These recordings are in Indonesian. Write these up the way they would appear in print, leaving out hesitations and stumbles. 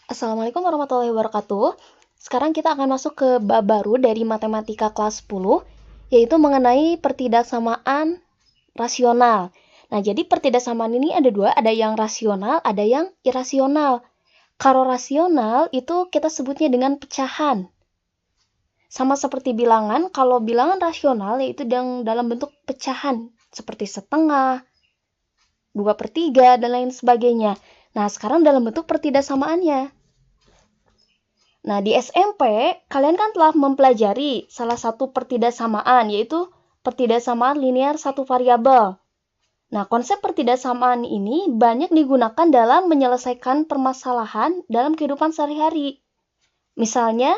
Assalamualaikum warahmatullahi wabarakatuh. Sekarang kita akan masuk ke bab baru dari matematika kelas 10, yaitu mengenai pertidaksamaan rasional. Nah, jadi pertidaksamaan ini ada dua, ada yang rasional, ada yang irasional. Kalau rasional itu kita sebutnya dengan pecahan. Sama seperti bilangan, kalau bilangan rasional yaitu dalam bentuk pecahan, seperti setengah, 2/3, dan lain sebagainya. Nah, sekarang dalam bentuk pertidaksamaannya. Nah, di SMP, kalian kan telah mempelajari salah satu pertidaksamaan, yaitu pertidaksamaan linear satu variabel. Nah, konsep pertidaksamaan ini banyak digunakan dalam menyelesaikan permasalahan dalam kehidupan sehari-hari. Misalnya,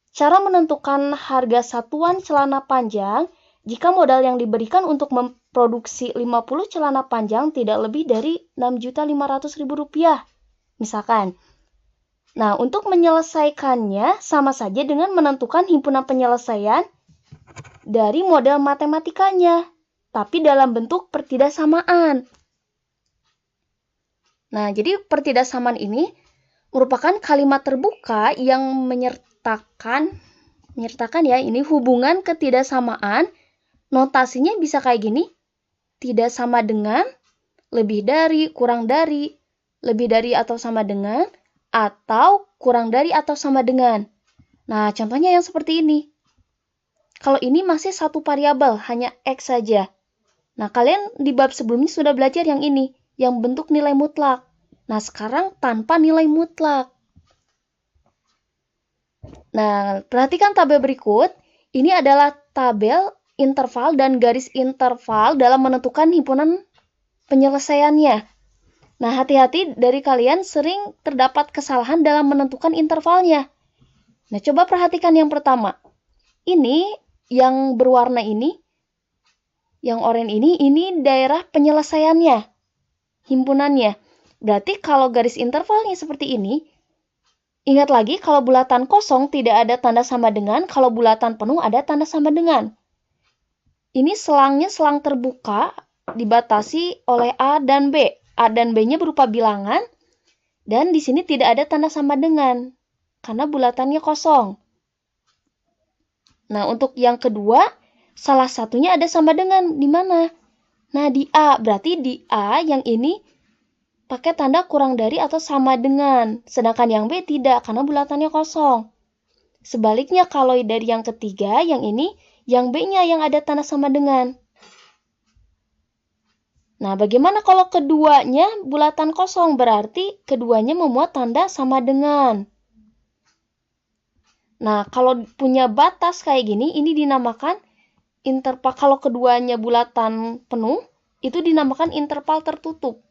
cara menentukan harga satuan celana panjang jika modal yang diberikan untuk memproduksi 50 celana panjang tidak lebih dari Rp6.500.000. Misalkan. Nah, untuk menyelesaikannya sama saja dengan menentukan himpunan penyelesaian dari model matematikanya, tapi dalam bentuk pertidaksamaan. Nah, jadi pertidaksamaan ini merupakan kalimat terbuka yang menyertakan ya ini hubungan ketidaksamaan. Notasinya bisa kayak gini: tidak sama dengan, lebih dari, kurang dari, lebih dari atau sama dengan, atau kurang dari atau sama dengan. Nah, contohnya yang seperti ini. Kalau ini masih satu variabel, hanya X saja. Nah, kalian di bab sebelumnya sudah belajar yang ini, yang bentuk nilai mutlak. Nah, sekarang tanpa nilai mutlak. Nah, perhatikan tabel berikut. Ini adalah tabel interval dan garis interval dalam menentukan himpunan penyelesaiannya. Nah, hati-hati dari kalian sering terdapat kesalahan dalam menentukan intervalnya. Nah, coba perhatikan yang pertama. Ini yang berwarna ini, yang oranye ini daerah penyelesaiannya, himpunannya. Berarti kalau garis intervalnya seperti ini, ingat lagi kalau bulatan kosong tidak ada tanda sama dengan, kalau bulatan penuh ada tanda sama dengan. Ini selangnya selang terbuka, dibatasi oleh A dan B. A dan B-nya berupa bilangan, dan di sini tidak ada tanda sama dengan, karena bulatannya kosong. Nah, untuk yang kedua, salah satunya ada sama dengan, di mana? Nah, di A. Berarti di A yang ini pakai tanda kurang dari atau sama dengan, sedangkan yang B tidak, karena bulatannya kosong. Sebaliknya, kalau dari yang ketiga, yang ini, yang B-nya yang ada tanda sama dengan. Nah, bagaimana kalau keduanya bulatan kosong? Berarti keduanya memuat tanda sama dengan. Nah, kalau punya batas kayak gini, ini dinamakan interval. Kalau keduanya bulatan penuh, itu dinamakan interval tertutup.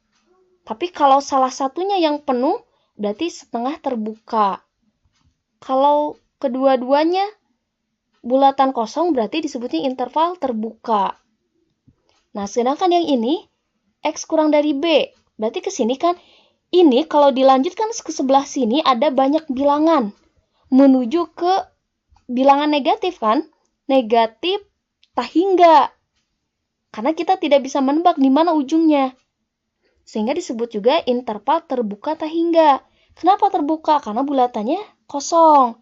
Tapi kalau salah satunya yang penuh, berarti setengah terbuka. Kalau kedua-duanya bulatan kosong, berarti disebutnya interval terbuka. Nah, sedangkan yang ini, X kurang dari B. Berarti ke sini kan, ini kalau dilanjutkan ke sebelah sini ada banyak bilangan. Menuju ke bilangan negatif kan? Negatif tak hingga. Karena kita tidak bisa menebak di mana ujungnya. Sehingga disebut juga interval terbuka tak hingga. Kenapa terbuka? Karena bulatannya kosong.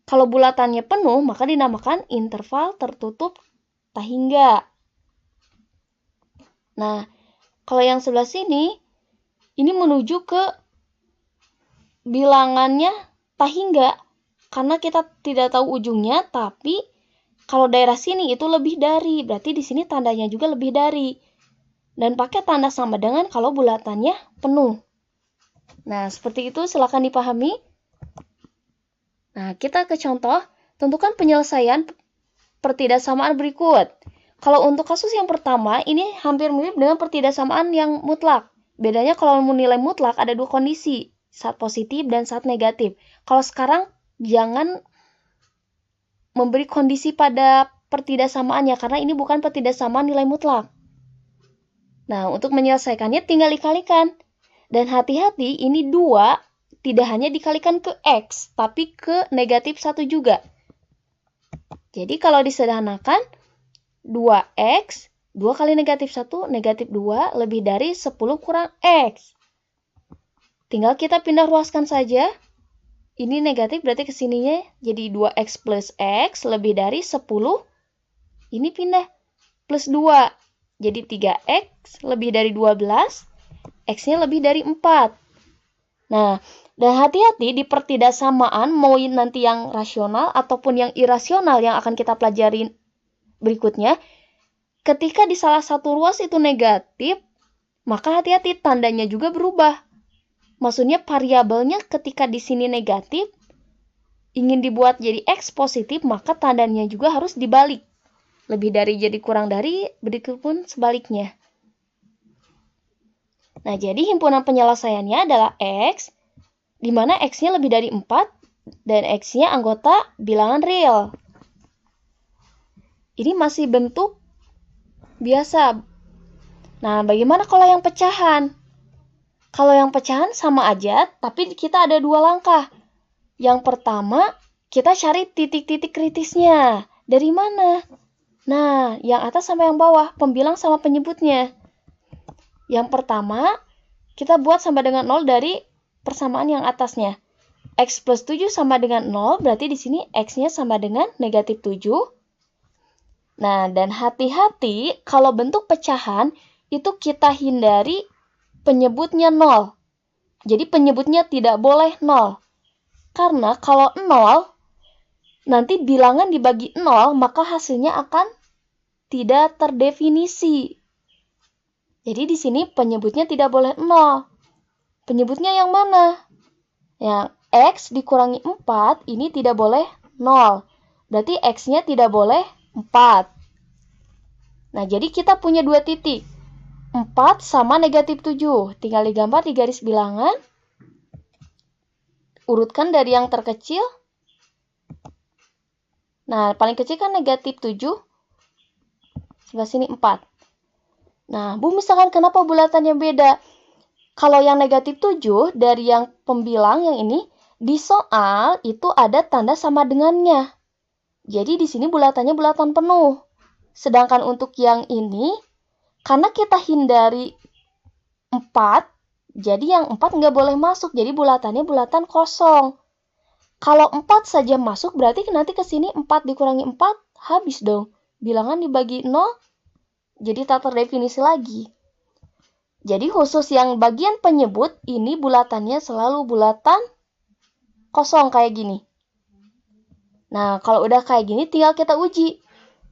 Kalau bulatannya penuh, maka dinamakan interval tertutup tak hingga. Nah, kalau yang sebelah sini, ini menuju ke bilangannya tak hingga. Karena kita tidak tahu ujungnya, tapi kalau daerah sini itu lebih dari. Berarti di sini tandanya juga lebih dari. Dan pakai tanda sama dengan kalau bulatannya penuh. Nah, seperti itu silakan dipahami. Nah, kita ke contoh. Tentukan penyelesaian pertidaksamaan berikut. Kalau untuk kasus yang pertama, ini hampir mirip dengan pertidaksamaan yang mutlak. Bedanya kalau nilai mutlak ada dua kondisi, saat positif dan saat negatif. Kalau sekarang, jangan memberi kondisi pada pertidaksamaannya, karena ini bukan pertidaksamaan nilai mutlak. Nah, untuk menyelesaikannya tinggal dikalikan. Dan hati-hati, ini 2 tidak hanya dikalikan ke X, tapi ke negatif 1 juga. Jadi kalau disederhanakan, 2X, 2 kali negatif 1, negatif 2, lebih dari 10 kurang X. tinggal kita pindah ruaskan saja. Ini negatif berarti kesininya jadi 2x plus x lebih dari 10. Ini pindah plus 2. Jadi 3x lebih dari 12. X-nya lebih dari 4. Nah, dan hati-hati di pertidaksamaan mau nanti yang rasional ataupun yang irasional yang akan kita pelajari berikutnya. Ketika di salah satu ruas itu negatif, maka hati-hati tandanya juga berubah. Maksudnya variabelnya ketika di sini negatif, ingin dibuat jadi X positif, maka tandanya juga harus dibalik. Lebih dari jadi kurang dari, begitu pun sebaliknya. Nah, jadi himpunan penyelesaiannya adalah X, di mana X-nya lebih dari 4, dan X-nya anggota bilangan real. Ini masih bentuk biasa. Nah, bagaimana kalau yang pecahan? Kalau yang pecahan sama aja, tapi kita ada 2 langkah. Yang pertama, kita cari titik-titik kritisnya. Dari mana? Nah, yang atas sama yang bawah, pembilang sama penyebutnya. Yang pertama, kita buat sama dengan 0 dari persamaan yang atasnya. X plus 7 sama dengan 0, berarti di sini X-nya sama dengan negatif 7. Nah, dan hati-hati kalau bentuk pecahan, itu kita hindari penyebutnya 0. Jadi penyebutnya tidak boleh 0. Karena kalau 0, nanti bilangan dibagi 0, maka hasilnya akan tidak terdefinisi. Jadi di sini penyebutnya tidak boleh 0. Penyebutnya yang mana? Yang X dikurangi 4, ini tidak boleh 0. Berarti X-nya tidak boleh 4. Nah, jadi kita punya 2 titik. 4 sama negatif 7. Tinggal digambar di garis bilangan. Urutkan dari yang terkecil. Nah, paling kecil kan negatif 7. Sebelah sini 4. Nah, Bu, misalkan kenapa bulatannya beda? Kalau yang negatif 7 dari yang pembilang yang ini, di soal itu ada tanda sama dengannya. Jadi di sini bulatannya bulatan penuh. Sedangkan untuk yang ini, karena kita hindari 4, jadi yang 4 nggak boleh masuk. Jadi bulatannya bulatan kosong. Kalau 4 saja masuk, berarti nanti ke sini 4 dikurangi 4, habis dong. Bilangan dibagi 0, jadi tak terdefinisi lagi. Jadi khusus yang bagian penyebut, ini bulatannya selalu bulatan kosong kayak gini. Nah, kalau udah kayak gini, tinggal kita uji.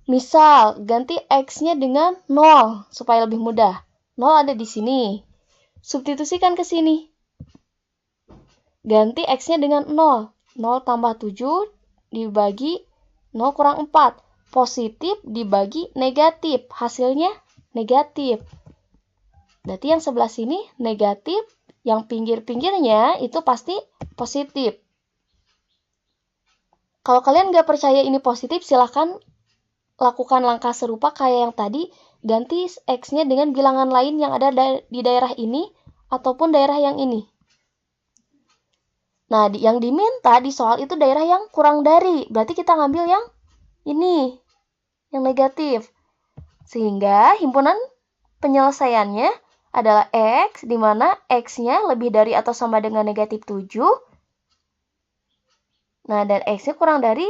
Misal, ganti X-nya dengan 0, supaya lebih mudah. 0 ada di sini. Substitusikan ke sini. Ganti X-nya dengan 0. 0 tambah 7 dibagi 0 kurang 4. Positif dibagi negatif. Hasilnya negatif. Berarti yang sebelah sini negatif. Yang pinggir-pinggirnya itu pasti positif. Kalau kalian nggak percaya ini positif, silahkan lakukan langkah serupa kayak yang tadi, ganti X-nya dengan bilangan lain yang ada di daerah ini ataupun daerah yang ini. Nah, yang diminta di soal itu daerah yang kurang dari, berarti kita ngambil yang ini, yang negatif. Sehingga himpunan penyelesaiannya adalah X, di mana X-nya lebih dari atau sama dengan negatif 7. Nah, dan X-nya kurang dari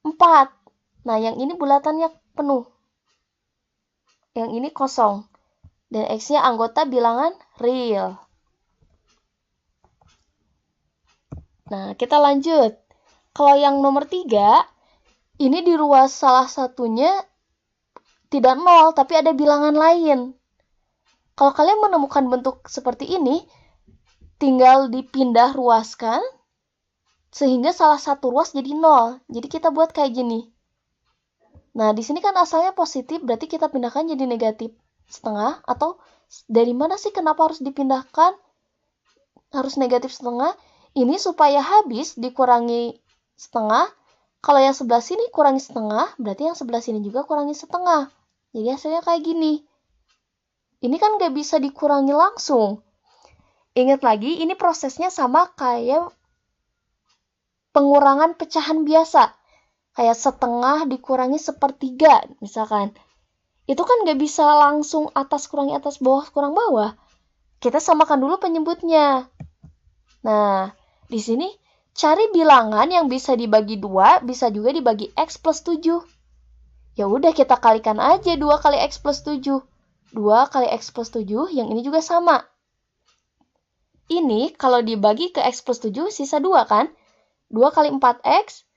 4. Nah, yang ini bulatannya penuh. Yang ini kosong. Dan X-nya anggota bilangan real. Nah, kita lanjut. Kalau yang nomor 3, ini di ruas salah satunya tidak 0, tapi ada bilangan lain. Kalau kalian menemukan bentuk seperti ini, tinggal dipindah ruaskan, sehingga salah satu ruas jadi 0. Jadi kita buat kayak gini. Nah, di sini kan asalnya positif, berarti kita pindahkan jadi negatif setengah. Atau dari mana sih kenapa harus dipindahkan? Harus negatif setengah. Ini supaya habis dikurangi setengah. Kalau yang sebelah sini kurangi setengah, berarti yang sebelah sini juga kurangi setengah. Jadi hasilnya kayak gini. Ini kan nggak bisa dikurangi langsung. Ingat lagi, ini prosesnya sama kayak pengurangan pecahan biasa. Kayak setengah dikurangi sepertiga, misalkan. Itu kan nggak bisa langsung atas kurangi atas, bawah kurang bawah. Kita samakan dulu penyebutnya. Nah, di sini cari bilangan yang bisa dibagi 2, bisa juga dibagi X plus 7. Ya udah kita kalikan aja 2 kali X plus 7. 2 kali X plus 7, yang ini juga sama. Ini kalau dibagi ke X plus 7, sisa 2 kan? 2 kali 4X,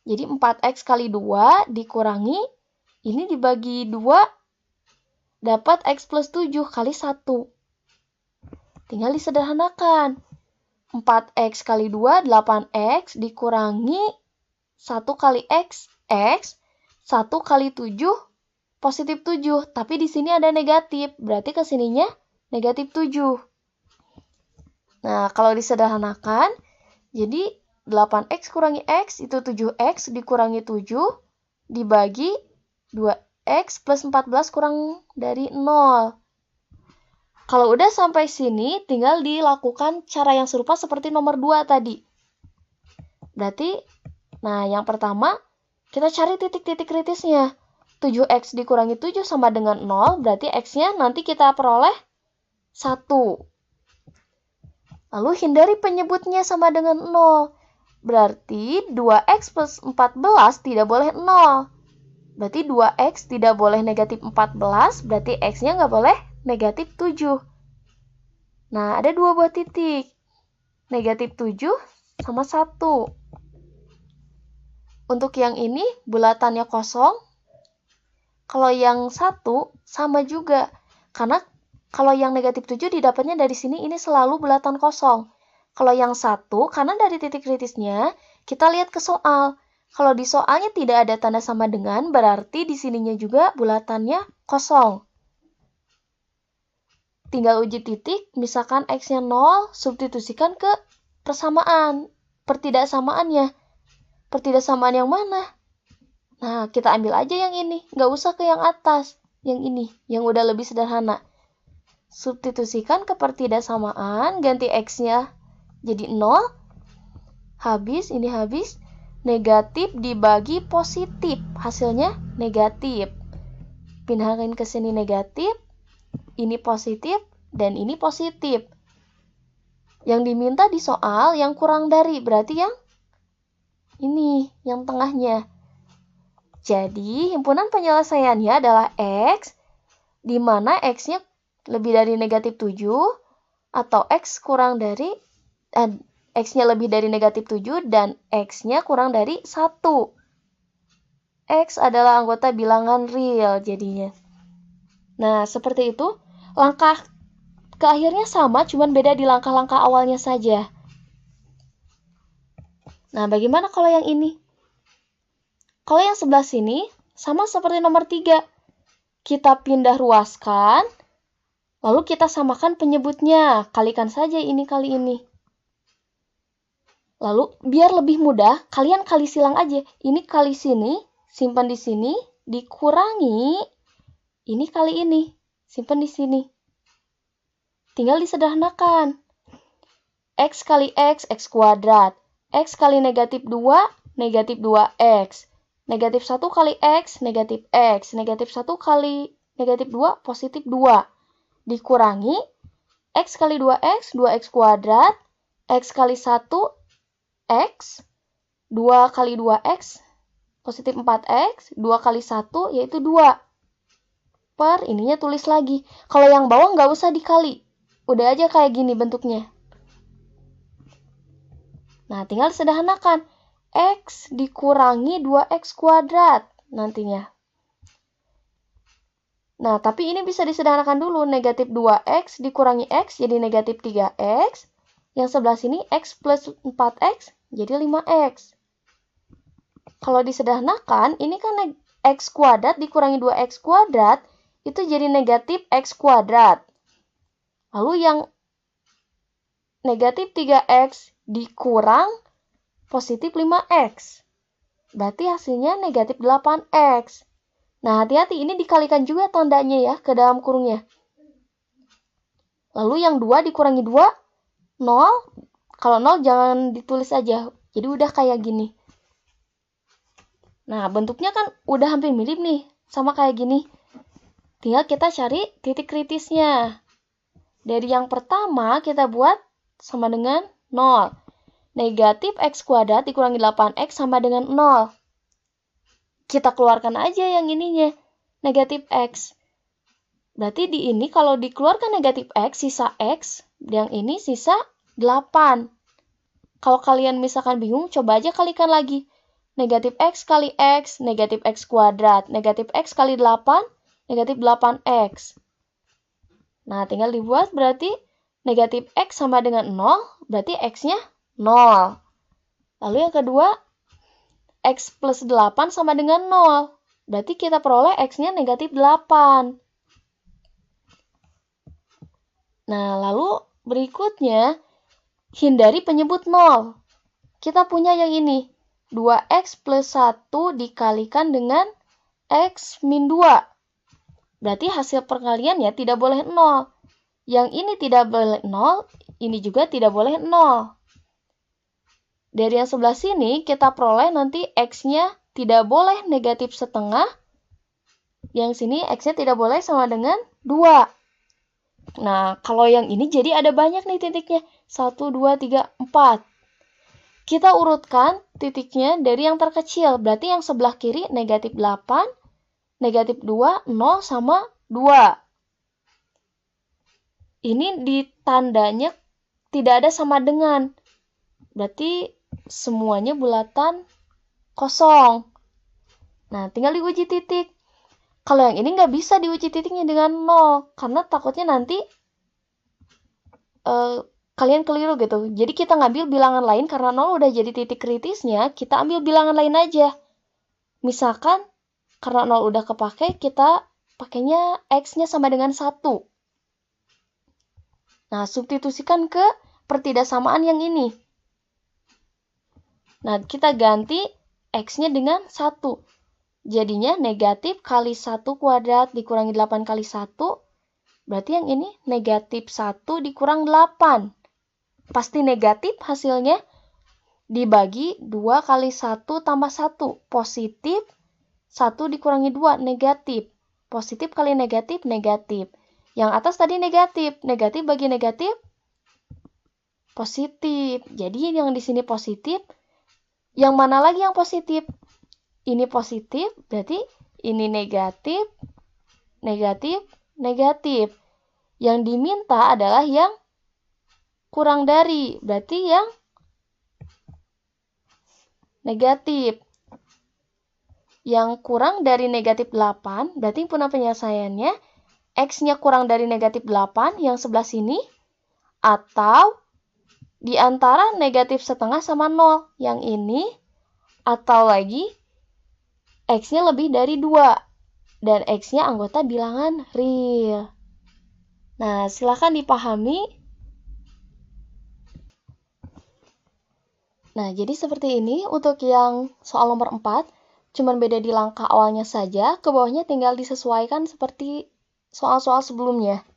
jadi 4X kali 2 dikurangi, ini dibagi 2, dapat X plus 7 kali 1. Tinggal disederhanakan. 4X kali 2, 8X dikurangi 1 kali X, X, 1 kali 7, positif 7. Tapi di sini ada negatif, berarti kesininya negatif 7. Nah, kalau disederhanakan, jadi 8X kurangi X itu 7X dikurangi 7 dibagi 2X plus 14 kurang dari 0. Kalau udah sampai sini, tinggal dilakukan cara yang serupa seperti nomor 2 tadi. Berarti, nah yang pertama, kita cari titik-titik kritisnya. 7X dikurangi 7 sama dengan 0, berarti X-nya nanti kita peroleh 1. Lalu hindari penyebutnya sama dengan 0. Berarti 2X plus 14 tidak boleh 0. Berarti 2X tidak boleh negatif 14, berarti X-nya nggak boleh negatif 7. Nah, ada 2 buah titik. Negatif 7 sama 1. Untuk yang ini, bulatannya kosong. Kalau yang 1, sama juga. Karena kalau yang negatif 7 didapatnya dari sini, ini selalu bulatan kosong. Kalau yang 1, karena dari titik kritisnya, kita lihat ke soal. Kalau di soalnya tidak ada tanda sama dengan, berarti di sininya juga bulatannya kosong. Tinggal uji titik, misalkan X-nya 0, substitusikan ke persamaan, pertidaksamaannya. Pertidaksamaan yang mana? Nah, kita ambil aja yang ini, nggak usah ke yang atas, yang ini, yang udah lebih sederhana. Substitusikan ke pertidaksamaan, ganti X-nya jadi 0, habis, ini habis, negatif dibagi positif, hasilnya negatif. Pindahkan ke sini negatif, ini positif, dan ini positif. Yang diminta di soal yang kurang dari, berarti yang ini, yang tengahnya. Jadi, himpunan penyelesaiannya adalah X, di mana X-nya lebih dari negatif 7, atau X kurang dari, X-nya lebih dari negatif 7, dan X-nya kurang dari 1. X adalah anggota bilangan real jadinya. Nah, seperti itu. Langkah ke akhirnya sama, cuman beda di langkah-langkah awalnya saja. Nah, bagaimana kalau yang ini? Kalau yang sebelah sini, sama seperti nomor 3. Kita pindah ruaskan, lalu kita samakan penyebutnya. Kalikan saja ini kali ini. Lalu, biar lebih mudah, kalian kali silang aja. Ini kali sini, simpan di sini, dikurangi, ini kali ini, simpan di sini. Tinggal disederhanakan. X kali X, X kuadrat. X kali negatif 2, negatif 2X. Negatif 1 kali X, negatif X. Negatif 1 kali negatif 2, positif 2. Dikurangi, X kali 2X, 2X kuadrat. X kali 1, X. 2 kali 2X, positif 4X. 2 kali 1, yaitu 2. Per, ininya tulis lagi. Kalau yang bawah nggak usah dikali. Udah aja kayak gini bentuknya. Nah, tinggal sederhanakan. X dikurangi 2X kuadrat nantinya. Nah, tapi ini bisa disederhanakan dulu. Negatif 2X dikurangi X jadi negatif 3X. Yang sebelah sini X plus 4X jadi 5X. Kalau disederhanakan, ini kan X kuadrat dikurangi 2X kuadrat, itu jadi negatif X kuadrat. Lalu yang negatif 3X dikurang positif 5X. Berarti hasilnya negatif 8X. Nah, hati-hati ini dikalikan juga tandanya ya ke dalam kurungnya. Lalu yang 2 dikurangi 2, 0. Kalau 0 jangan ditulis aja. Jadi udah kayak gini. Nah, bentuknya kan udah hampir mirip nih. Sama kayak gini. Tinggal kita cari titik kritisnya. Dari yang pertama kita buat sama dengan 0. Negatif X kuadrat dikurangi 8X sama dengan 0. Kita keluarkan aja yang ininya, negatif X. Berarti di ini kalau dikeluarkan negatif X, sisa X, yang ini sisa 8. Kalau kalian misalkan bingung, coba aja kalikan lagi. Negatif X kali X, negatif X kuadrat. Negatif X kali 8, negatif 8X. Nah, tinggal dibuat berarti negatif X sama dengan 0, berarti X-nya 0. Lalu yang kedua, X plus 8 sama dengan 0. Berarti kita peroleh X-nya negatif 8. Nah, lalu berikutnya, hindari penyebut 0. Kita punya yang ini. 2X plus 1 dikalikan dengan X min 2. Berarti hasil perkalian ya tidak boleh 0. Yang ini tidak boleh 0, ini juga tidak boleh 0. Dari yang sebelah sini kita peroleh nanti X-nya tidak boleh negatif setengah. Yang sini X-nya tidak boleh sama dengan 2. Nah, kalau yang ini jadi ada banyak nih titiknya. 1, 2, 3, 4. Kita urutkan titiknya dari yang terkecil. Berarti yang sebelah kiri negatif 8, negatif 2, 0 sama 2. Ini ditandanya tidak ada sama dengan. Berarti semuanya bulatan kosong. Nah, tinggal diuji titik. Kalau yang ini nggak bisa diuji titiknya dengan 0. Karena takutnya nanti kalian keliru gitu. Jadi kita ngambil bilangan lain karena 0 udah jadi titik kritisnya, kita ambil bilangan lain aja. Misalkan karena 0 udah kepake, kita pakainya X-nya sama dengan 1. Nah, substitusikan ke pertidaksamaan yang ini. Nah, kita ganti X-nya dengan 1. Jadinya negatif kali 1 kuadrat dikurang 8 kali 1. Berarti yang ini negatif 1 dikurang 8. Pasti negatif hasilnya. Dibagi 2 kali 1 tambah 1. Positif. 1 dikurangi 2, negatif. Positif kali negatif, negatif. Yang atas tadi negatif. Negatif bagi negatif, positif. Jadi yang di sini positif. Yang mana lagi yang positif? Ini positif, berarti ini negatif, negatif, negatif. Yang diminta adalah yang kurang dari, berarti yang negatif. Yang kurang dari negatif 8, berarti penyelesaiannya X-nya kurang dari negatif 8, yang sebelah sini, atau di antara negatif setengah sama 0, yang ini, atau lagi X-nya lebih dari 2, dan X-nya anggota bilangan real. Nah, silakan dipahami. Nah, jadi seperti ini untuk yang soal nomor 4, cuman beda di langkah awalnya saja, ke bawahnya tinggal disesuaikan seperti soal-soal sebelumnya.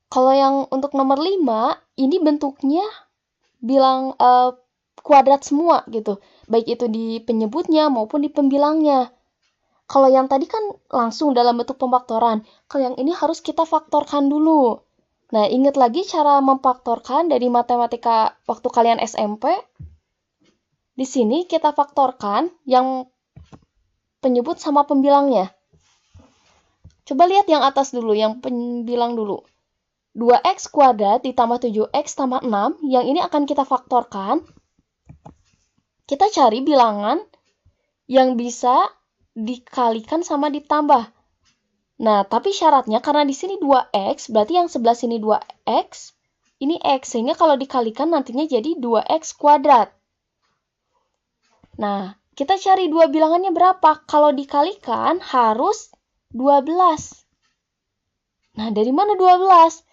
Kalau yang untuk nomor 5, ini bentuknya bilang kuadrat semua gitu. Baik itu di penyebutnya maupun di pembilangnya. Kalau yang tadi kan langsung dalam bentuk pemfaktoran. Kalau yang ini harus kita faktorkan dulu. Nah, ingat lagi cara memfaktorkan dari matematika waktu kalian SMP. Di sini kita faktorkan yang penyebut sama pembilangnya. Coba lihat yang atas dulu, yang pembilang dulu. 2x kuadrat ditambah 7x tambah 6, yang ini akan kita faktorkan. Kita cari bilangan yang bisa dikalikan sama ditambah. Nah, tapi syaratnya karena di sini 2x, berarti yang sebelah sini 2x, ini x, sehingga kalau dikalikan nantinya jadi 2x kuadrat. Nah, kita cari dua bilangannya berapa? Kalau dikalikan harus 12. Nah, dari mana 12?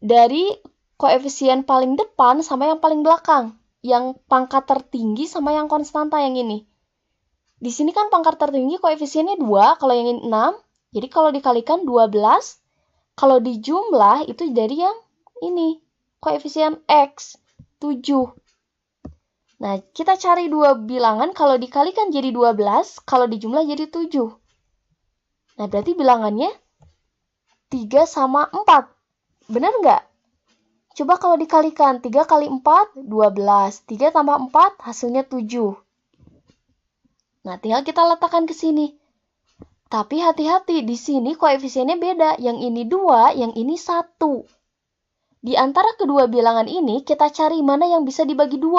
Dari koefisien paling depan sama yang paling belakang. Yang pangkat tertinggi sama yang konstanta yang ini. Di sini kan pangkat tertinggi koefisiennya 2, kalau yang ini 6. Jadi kalau dikalikan 12, kalau dijumlah itu dari yang ini. Koefisien X, 7. Nah, kita cari dua bilangan, kalau dikalikan jadi 12, kalau dijumlah jadi 7. Nah, berarti bilangannya 3 sama 4. Benar nggak? Coba kalau dikalikan, 3 kali 4, 12. 3 tambah 4, hasilnya 7. Nah, tinggal kita letakkan ke sini. Tapi hati-hati, di sini koefisiennya beda. Yang ini 2, yang ini 1. Di antara kedua bilangan ini, kita cari mana yang bisa dibagi 2.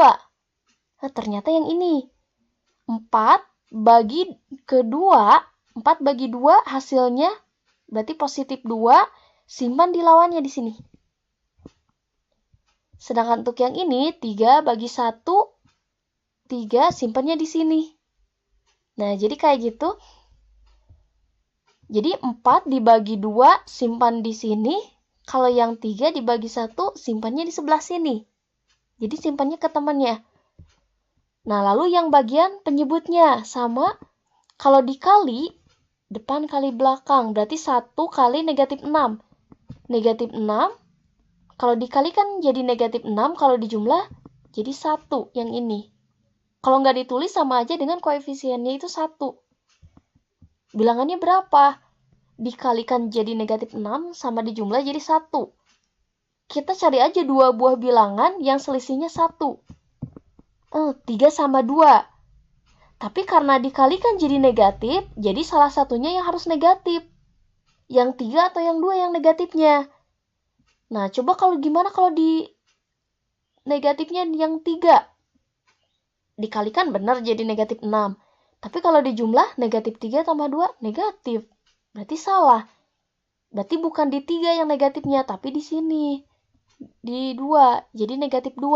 Nah, ternyata yang ini. 4 bagi ke 2, 4 bagi 2 hasilnya berarti positif 2, simpan di lawannya di sini. Sedangkan untuk yang ini, 3 bagi 1, 3 simpannya di sini. Nah, jadi kayak gitu. Jadi 4 dibagi 2 simpan di sini. Kalau yang 3 dibagi 1 simpannya di sebelah sini. Jadi simpannya ke temannya. Nah, lalu yang bagian penyebutnya sama. Kalau dikali, depan kali belakang. Berarti 1 kali negatif 6. Negatif 6. Kalau dikalikan jadi negatif 6. Kalau dijumlah jadi 1 yang ini. Kalau nggak ditulis sama aja dengan koefisiennya itu 1. Bilangannya berapa? Dikalikan jadi negatif 6 sama dijumlah jadi 1. Kita cari aja dua buah bilangan yang selisihnya 1. 3 sama 2. Tapi karena dikalikan jadi negatif, jadi salah satunya yang harus negatif. Yang 3 atau yang 2 yang negatifnya. Nah, coba gimana kalau di negatifnya yang 3? Dikalikan benar jadi negatif 6. Tapi kalau dijumlah negatif 3 tambah 2 negatif. Berarti salah. Berarti bukan di 3 yang negatifnya, tapi di sini. Di 2, jadi negatif 2.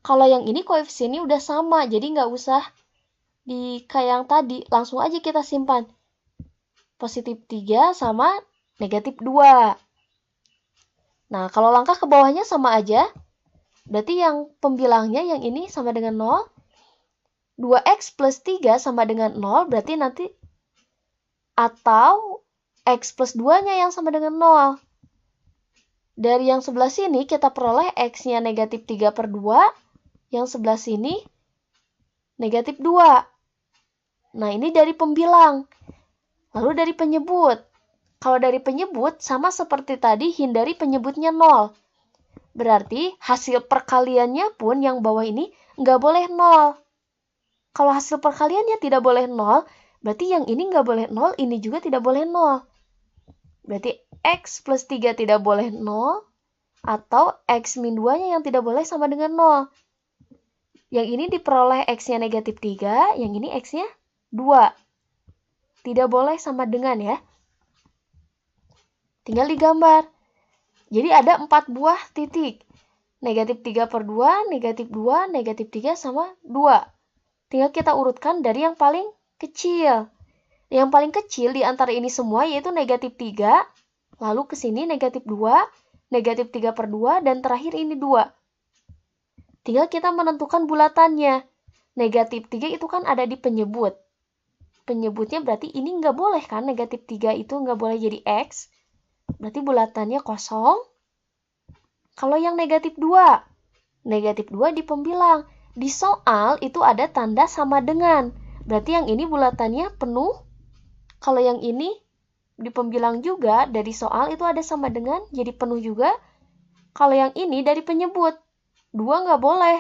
Kalau yang ini koefisiennya udah sama, jadi nggak usah kayak yang tadi. Langsung aja kita simpan. Positif 3 sama negatif 2. Nah, kalau langkah ke bawahnya sama aja. Berarti yang pembilangnya yang ini sama dengan 0. 2x plus 3 sama dengan 0, berarti nanti atau x plus 2-nya yang sama dengan 0. Dari yang sebelah sini kita peroleh x-nya negatif 3 per 2, yang sebelah sini negatif 2. Nah, ini dari pembilang. Lalu dari penyebut. Kalau dari penyebut, sama seperti tadi, hindari penyebutnya 0. Berarti hasil perkaliannya pun yang bawah ini nggak boleh 0. Kalau hasil perkaliannya tidak boleh 0, berarti yang ini nggak boleh 0, ini juga tidak boleh 0. Berarti x plus 3 tidak boleh 0, atau x min 2-nya yang tidak boleh sama dengan 0. Yang ini diperoleh x-nya negatif 3, yang ini x-nya 2. Tidak boleh sama dengan ya. Tinggal digambar. Jadi ada 4 buah titik. Negatif 3 per 2, negatif 2, negatif 3 sama 2. Tinggal kita urutkan dari yang paling kecil. Yang paling kecil di antara ini semua yaitu negatif 3, lalu ke sini negatif 2, negatif 3 per 2, dan terakhir ini 2. Tinggal kita menentukan bulatannya. Negatif 3 itu kan ada di penyebut. Penyebutnya berarti ini nggak boleh kan, negatif 3 itu nggak boleh jadi x. Berarti bulatannya kosong. Kalau yang negatif 2, negatif 2 di pembilang. Di soal itu ada tanda sama dengan. Berarti yang ini bulatannya penuh. Kalau yang ini di pembilang juga dari soal itu ada sama dengan, jadi penuh juga. Kalau yang ini dari penyebut, 2 nggak boleh.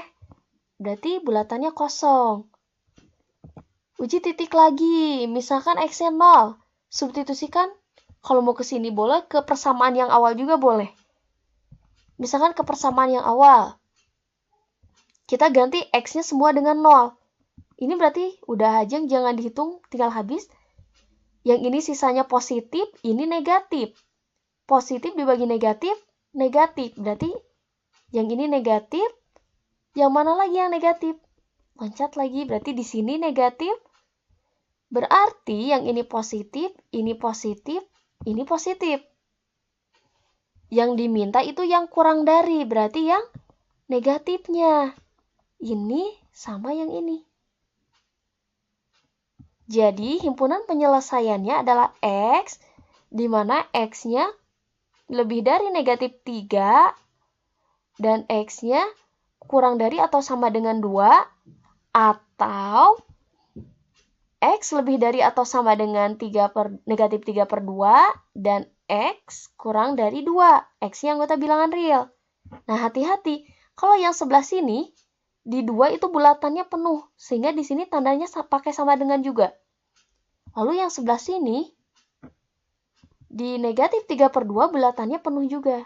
Berarti bulatannya kosong. Uji titik lagi. Misalkan x-nya 0. Substitusikan. Kalau mau ke sini boleh, ke persamaan yang awal juga boleh. Misalkan ke persamaan yang awal. Kita ganti x-nya semua dengan 0. Ini berarti udah aja, jangan dihitung, tinggal habis. Yang ini sisanya positif, ini negatif. Positif dibagi negatif, negatif. Berarti yang ini negatif, yang mana lagi yang negatif? Loncat lagi, berarti di sini negatif. Berarti yang ini positif, ini positif, ini positif. Yang diminta itu yang kurang dari, berarti yang negatifnya. Ini sama yang ini. Jadi, himpunan penyelesaiannya adalah X, di mana X-nya lebih dari negatif 3, dan X-nya kurang dari atau sama dengan 2, atau X lebih dari atau sama dengan negatif 3 per 2, dan X kurang dari 2. X-nya anggota bilangan real. Nah, hati-hati. Kalau yang sebelah sini, di 2 itu bulatannya penuh. Sehingga di sini tandanya pakai sama dengan juga. Lalu yang sebelah sini, di negatif 3/2 bulatannya penuh juga.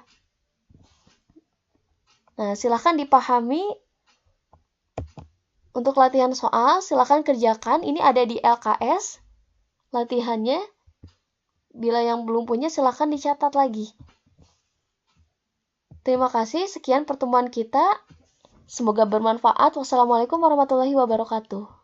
Nah, silahkan dipahami. Untuk latihan soal, silahkan kerjakan. Ini ada di LKS. Latihannya. Bila yang belum punya, silahkan dicatat lagi. Terima kasih. Sekian pertemuan kita. Semoga bermanfaat. Wassalamualaikum warahmatullahi wabarakatuh.